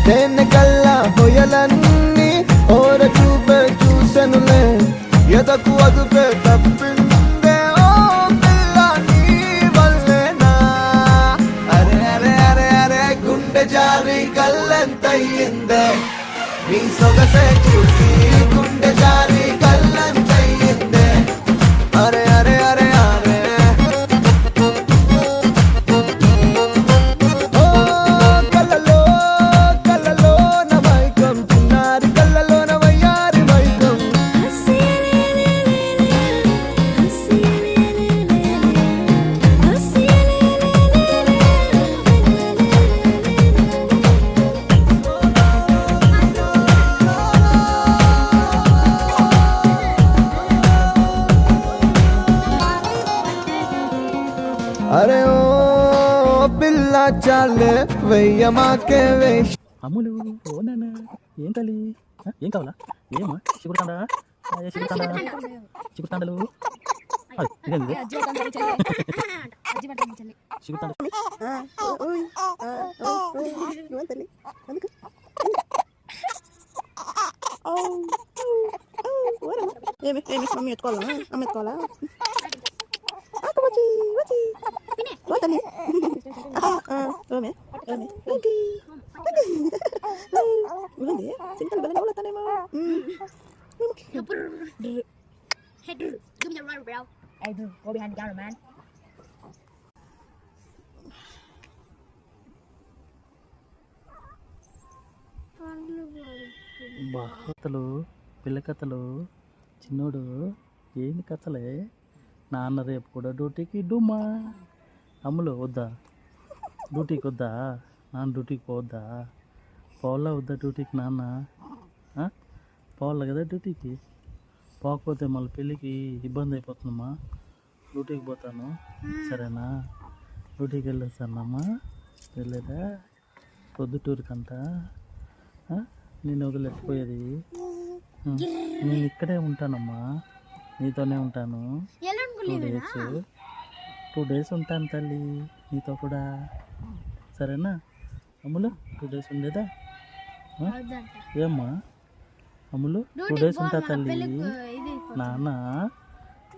తేనె కల్లా హొయలన్నీ ఓర చూపే చూసెనులే ఎదకు అదుపే తప్పిందే ఓ పిల్ల నీ వల్లేనా అరే అరే అరే అరే గుండె జారి కళ్ళెంతయ్యిందే నీ సొగసే చూసి గుండె జారి కళ్ళెంతయ్యిందే అరే అరే అరే అరే ఓ కళ్ళలో కళ్ళలో నా మైకం చిన్నారి కళ్ళలో నా వయ్యారి మైకం అరే ఓ పిల్ల చాలే వెయ్యమాకే వేష అమ్ములు ఓ నాన్న ఏం తల్లి ఏం కావాలా ఏమా చిగురుతాండా చిగురుతాండలు ఇదేంది చిగురుతాండ ఏమి మమ్మీ ఎత్తుకోవాలా అమ్మ ఎత్తుకోవాలా వచ్చి వచ్చి పోతాను ఓమే ఓమే ఉంది సింకల్ బెల్ల నవ్వుతానేమో Hey, dude, give me the rubber, bro. Hey, dude, go behind the counter, man. కథలు పిల్ల కథలు చిన్నోడు ఏంది కథలే నాన్న రేపు కూడా డ్యూటీకి డుమ్మా అమ్ములు వద్దా డ్యూటీకి వద్దా నాన్న డ్యూటీకి పోవద్దా పోవాలా వద్దా డ్యూటీకి నాన్న పోవాలా కదా డ్యూటీకి పోకపోతే మళ్ళీ పెళ్ళికి ఇబ్బంది అయిపోతుందమ్మా డ్యూటీకి పోతాను సరేనా డ్యూటీకి వెళ్ళొస్తానమ్మా వెళ్ళేదా పొద్దుటూరుకంట నేను వదిలేకపోయేది నేను ఇక్కడే ఉంటానమ్మా నీతోనే ఉంటాను 2 డేస్ ఉంటాను తల్లి నీతో కూడా సరేనా అమ్ములు 2 డేస్ ఉండేదా ఏమ్మా అమ్ములు 2 డేస్ ఉంటా తల్లి నాన్న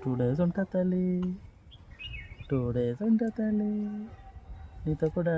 2 డేస్ ఉంటా తల్లి 2 డేస్ ఉంటా తల్లి నీతో కూడా